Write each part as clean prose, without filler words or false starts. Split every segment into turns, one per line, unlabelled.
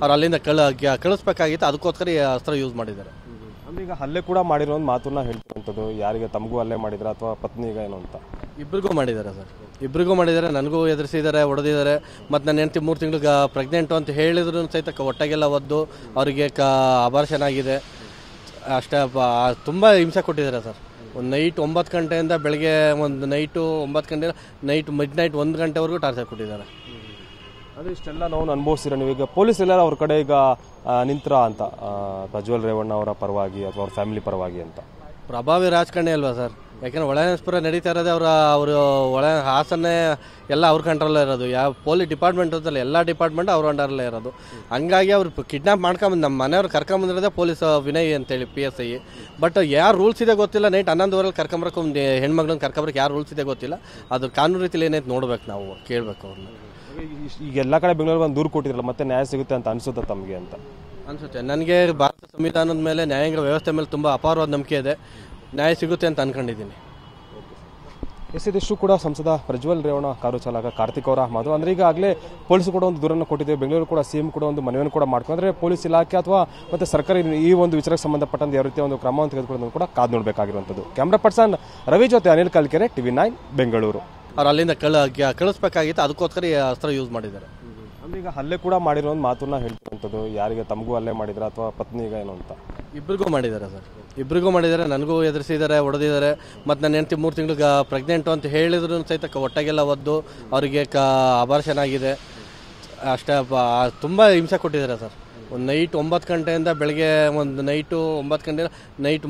ಅವ್ರು ಅಲ್ಲಿಂದ ಕಳಿಸ್ಬೇಕಾಗಿತ್ತು, ಅದಕ್ಕೋಸ್ಕರ ಈ ಅಸ್ತ್ರ ಯೂಸ್ ಮಾಡಿದ್ದಾರೆ.
ಅಂದ್ರೆ ಈಗ ಹಲ್ಲೆ ಕೂಡ ಮಾಡಿರೋ ಒಂದು ಮಾತನ್ನ ಹೇಳ್ತಿರುವಂಥದ್ದು, ಯಾರಿಗೆ ತಮಗೂ ಹಲ್ಲೆ ಮಾಡಿದ್ರ ಅಥವಾ ಪತ್ನಿಗ ಏನು ಅಂತ?
ಇಬ್ಬರಿಗೂ ಮಾಡಿದ್ದಾರೆ ಸರ್, ಇಬ್ಬರಿಗೂ ಮಾಡಿದ್ದಾರೆ. ನನಗೂ ಎದುರಿಸಿದ್ದಾರೆ, ಹೊಡೆದಿದ್ದಾರೆ. ಮತ್ತು ನನ್ನ ಹೆಂಡತಿ 3 ತಿಂಗಳು ಪ್ರೆಗ್ನೆಂಟು ಅಂತ ಹೇಳಿದ್ರು ಸಹಿತ ಹೊಟ್ಟೆಗೆಲ್ಲ ಒದ್ದು ಅವರಿಗೆ ಅಬಾರ್ಷನ್ ಆಗಿದೆ. ಅಷ್ಟೇ ತುಂಬ ಹಿಂಸೆ ಕೊಟ್ಟಿದ್ದಾರೆ ಸರ್. ಒಂದು ನೈಟ್ 9 ಗಂಟೆಯಿಂದ ಬೆಳಗ್ಗೆ ಒಂದು ನೈಟು 9 ಗಂಟೆ ಮಿಡ್ ನೈಟ್ 1 ಗಂಟೆವರೆಗೂ ಟಾರ್ಚರ್ ಕೊಟ್ಟಿದ್ದಾರೆ.
ಅದು ಇಷ್ಟೆಲ್ಲ ನಾವು ಅನುಭವಿಸಿರೋ ನೀವೀಗ ಪೊಲೀಸ್ ಎಲ್ಲ ಅವ್ರ ಕಡೆ ಈಗ ನಿಂತರ ಅಂತ ಪ್ರಜ್ವಲ್ ರೇವಣ್ಣ ಅವರ ಪರವಾಗಿ ಅಥವಾ ಅವ್ರ ಫ್ಯಾಮಿಲಿ ಪರವಾಗಿ ಅಂತ?
ಪ್ರಭಾವಿ ರಾಜಕಾರಣಿ ಅಲ್ವಾ ಸರ್, ಯಾಕೆಂದರೆ ಒಳನಸ್ಪುರ ನಡೀತಾ ಇರೋದೇ ಅವರು ಒಳ ಹಾಸನ್ನೇ ಎಲ್ಲ ಅವ್ರ ಕಂಟ್ರೋಲೇ ಇರೋದು. ಯಾವ ಪೊಲೀಸ್ ಡಿಪಾರ್ಟ್ಮೆಂಟ್ ಅಂತಲ್ಲ, ಎಲ್ಲ ಡಿಪಾರ್ಟ್ಮೆಂಟ್ ಅವ್ರ ಅಂಡರಲ್ಲೇ ಇರೋದು. ಹಂಗಾಗಿ ಅವ್ರು ಕಿಡ್ನಾಪ್ ಮಾಡ್ಕೊಂಬಂದು ನಮ್ಮ ಮನೆಯವ್ರು ಕರ್ಕೊಂಬಂದಿರೋದೇ ಪೊಲೀಸ್ ವಿನಯ್ ಅಂತೇಳಿ PSI. ಬಟ್ ಯಾರು ರೂಲ್ಸ್ ಇದೆ ಗೊತ್ತಿಲ್ಲ. ನೈಟ್ 11 ಕರ್ಕೊಂಬರಕ್ಕೆ ಒಂದು ಹೆಣ್ಮಗಳನ್ನ ಕರ್ಕೊಂಬರಕ್ಕೆ ಯಾರು ರೂಲ್ಸ್ ಇದೆ ಗೊತ್ತಿಲ್ಲ. ಅದು ಕಾನೂನು ರೀತಿಯಲ್ಲಿ ಏನೈತೆ ನೋಡ್ಬೇಕು, ನಾವು ಕೇಳಬೇಕು ಅವ್ರನ್ನ.
ಈಗ ಎಲ್ಲ ಕಡೆ ಬೆಂಗಳೂರಿಗೆ ಒಂದು ದೂರು ಕೊಟ್ಟಿರಲ್ಲ, ಮತ್ತೆ ನ್ಯಾಯ ಸಿಗುತ್ತೆ ಅಂತ ಅನಿಸುತ್ತೆ ತಮಗೆ ಅಂತ?
ಅನಿಸುತ್ತೆ ನನಗೆ. ಭಾರತ ಸಂವಿಧಾನದ ಮೇಲೆ, ನ್ಯಾಯಾಂಗ ವ್ಯವಸ್ಥೆ ಮೇಲೆ ತುಂಬ ಅಪಾರವಾದ ನಂಬಿಕೆ ಇದೆ. ನ್ಯಾಯ ಸಿಗುತ್ತೆ ಅಂತ ಅನ್ಕೊಂಡಿದ್ದೀನಿ.
ಇದಿಷ್ಟು ಕೂಡ ಸಂಸದ ಪ್ರಜ್ವಲ್ ರೇವಣ್ಣ ಕಾರು ಚಾಲಕ ಕಾರ್ತಿಕ್ ಅವರ ಮಾತು. ಅಂದರೆ ಈಗಾಗಲೇ ಪೊಲೀಸರು ಕೂಡ ಒಂದು ದೂರನ್ನು ಕೊಟ್ಟಿದ್ದೇವೆ. ಬೆಂಗಳೂರು ಕೂಡ CM ಕೂಡ ಒಂದು ಮನವಿಯನ್ನು ಕೂಡ ಮಾಡ್ಕೊಂಡ್ರೆ ಪೊಲೀಸ್ ಇಲಾಖೆ ಅಥವಾ ಮತ್ತೆ ಸರ್ಕಾರ ಈ ಒಂದು ವಿಚಾರಕ್ಕೆ ಸಂಬಂಧಪಟ್ಟಂತೆ ಯಾವ ರೀತಿಯ ಒಂದು ಕ್ರಮವನ್ನು ತೆಗೆದುಕೊಳ್ಳೋದು ಕೂಡ ಕಾದು ನೋಡಬೇಕಾಗಿರುವಂಥದ್ದು. ಕ್ಯಾಮ್ರಾ ಪರ್ಸನ್ ರವಿ ಜೊತೆ ಅನಿಲ್ ಕಲ್ಕೆರೆ, TV9 ಬೆಂಗಳೂರು.
ಅವ್ರು ಅಲ್ಲಿಂದ ಕಳಿಸ್ಬೇಕಾಗಿತ್ತು, ಅದಕ್ಕೋಸ್ಕರ ಈ ಅಸ್ತ್ರ ಯೂಸ್ ಮಾಡಿದ್ದಾರೆ.
ಅಂದ್ರೆ ಈಗ ಹಲ್ಲೆ ಕೂಡ ಮಾಡಿರೋ ಒಂದು ಮಾತನ್ನ ಹೇಳ್ತಿರುವಂಥದ್ದು, ಯಾರಿಗೆ ತಮಗೂ ಹಲ್ಲೆ ಮಾಡಿದ್ರ ಅಥವಾ ಪತ್ನಿಗ ಏನು ಅಂತ?
ಇಬ್ಬರಿಗೂ ಮಾಡಿದ್ದಾರೆ ಸರ್, ಇಬ್ಬರಿಗೂ ಮಾಡಿದ್ದಾರೆ. ನನಗೂ ಎದುರಿಸಿದ್ದಾರೆ, ಹೊಡೆದಿದ್ದಾರೆ. ಮತ್ತು ನನ್ನ ಹೆಂಡತಿ 3 ತಿಂಗಳು ಪ್ರೆಗ್ನೆಂಟು ಅಂತ ಹೇಳಿದ್ರು ಸಹಿತ ಹೊಟ್ಟೆಗೆಲ್ಲ ಒದ್ದು ಅವರಿಗೆ ಅಬಾರ್ಷನ್ ಆಗಿದೆ. ಅಷ್ಟೇ ತುಂಬ ಹಿಂಸೆ ಕೊಟ್ಟಿದ್ದಾರೆ ಸರ್. ಒಂದು ನೈಟ್ 9 ಗಂಟೆಯಿಂದ ಬೆಳಗ್ಗೆ ಒಂದು ನೈಟು 9 ಗಂಟೆ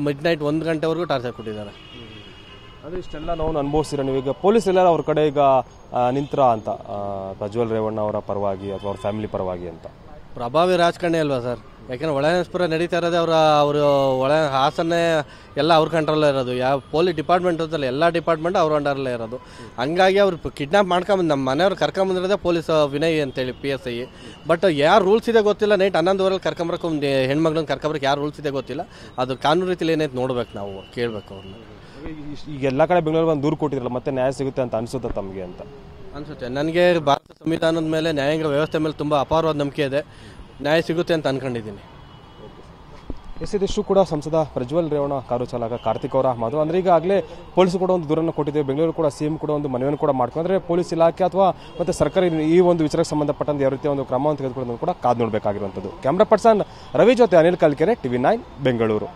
ಮಿಡ್ ನೈಟ್ 1 ಗಂಟೆವರೆಗೂ ಟಾರ್ಚರ್ ಕೊಟ್ಟಿದ್ದಾರೆ.
ಅದು ಇಷ್ಟೆಲ್ಲ ನಾವು ಅನುಭವಿಸಿರೋ ನೀವೀಗ ಪೊಲೀಸ್ ಎಲ್ಲ ಅವ್ರ ಕಡೆ ಈಗ ನಿಂತರ ಅಂತ ಪ್ರಜ್ವಲ್ ರೇವಣ್ಣ ಅವರ ಪರವಾಗಿ ಅಥವಾ ಅವ್ರ ಫ್ಯಾಮಿಲಿ ಪರವಾಗಿ ಅಂತ?
ಪ್ರಭಾವಿ ರಾಜಕಾರಣಿ ಅಲ್ವಾ ಸರ್, ಯಾಕೆಂದರೆ ಒಳನಸ್ಪುರ ನಡೀತಾ ಇರೋದೇ ಅವರು ಒಳ ಹಾಸನ್ನೇ ಎಲ್ಲ ಅವ್ರ ಕಂಟ್ರೋಲೇ ಇರೋದು. ಯಾವ ಪೊಲೀಸ್ ಡಿಪಾರ್ಟ್ಮೆಂಟ್ ಅಂತಲ್ಲ, ಎಲ್ಲ ಡಿಪಾರ್ಟ್ಮೆಂಟ್ ಅವ್ರ ಅಂಡರಲ್ಲೇ ಇರೋದು. ಹಂಗಾಗಿ ಅವ್ರು ಕಿಡ್ನಾಪ್ ಮಾಡ್ಕೊಂಬಂದು ನಮ್ಮ ಮನೆಯವ್ರು ಕರ್ಕೊಂಬಂದಿರೋದೇ ಪೊಲೀಸ್ ವಿನಯ್ ಅಂತೇಳಿ PSI. ಬಟ್ ಯಾರು ರೂಲ್ಸ್ ಇದೆ ಗೊತ್ತಿಲ್ಲ. ನೈಟ್ 11 ಕರ್ಕೊಂಬರಕ್ಕೆ ಒಂದು ಹೆಣ್ಮಗಳನ್ನ ಕರ್ಕೊಂಬರಕ್ಕೆ ಯಾರು ರೂಲ್ಸ್ ಇದೆ ಗೊತ್ತಿಲ್ಲ. ಅದು ಕಾನೂನು ರೀತಿಯಲ್ಲಿ ಏನೈತೆ ನೋಡ್ಬೇಕು, ನಾವು ಕೇಳಬೇಕು ಅವ್ರನ್ನ.
ಈಗ ಎಲ್ಲ ಕಡೆ ಬೆಂಗಳೂರಿಗೆ ಒಂದು ದೂರು ಕೊಟ್ಟಿರಲ್ಲ, ಮತ್ತೆ ನ್ಯಾಯ ಸಿಗುತ್ತೆ ಅಂತ ಅನಿಸುತ್ತೆ ತಮಗೆ ಅಂತ?
ಅನಿಸುತ್ತೆ ನನಗೆ. ಭಾರತ ಸಂವಿಧಾನದ ಮೇಲೆ, ನ್ಯಾಯಾಂಗ ವ್ಯವಸ್ಥೆ ಮೇಲೆ ತುಂಬ ಅಪಾರವಾದ ನಂಬಿಕೆ ಇದೆ. ನ್ಯಾಯ ಸಿಗುತ್ತೆ ಅಂತ ಅನ್ಕೊಂಡಿದ್ದೀನಿ.
ಇದಿಷ್ಟು ಕೂಡ ಸಂಸದ ಪ್ರಜ್ವಲ್ ರೇವಣ್ಣ ಕಾರು ಚಾಲಕ ಕಾರ್ತಿಕ್ ಅವರ ಮಾತು. ಅಂದರೆ ಈಗಾಗಲೇ ಪೊಲೀಸರು ಕೂಡ ಒಂದು ದೂರನ್ನು ಕೊಟ್ಟಿದ್ದೇವೆ. ಬೆಂಗಳೂರು ಕೂಡ CM ಕೂಡ ಒಂದು ಮನವಿಯನ್ನು ಕೂಡ ಮಾಡ್ಕೊಂಡ್ರೆ ಪೊಲೀಸ್ ಇಲಾಖೆ ಅಥವಾ ಮತ್ತೆ ಸರ್ಕಾರ ಈ ಒಂದು ವಿಚಾರಕ್ಕೆ ಸಂಬಂಧಪಟ್ಟಂತೆ ಯಾವ ರೀತಿಯ ಒಂದು ಕ್ರಮವನ್ನು ತೆಗೆದುಕೊಳ್ಳೋದು ಕೂಡ ಕಾದು ನೋಡಬೇಕಾಗಿರುವಂಥದ್ದು. ಕ್ಯಾಮ್ರಾ ಪರ್ಸನ್ ರವಿ ಜೊತೆ ಅನಿಲ್ ಕಲ್ಕೆರೆ, TV9 ಬೆಂಗಳೂರು.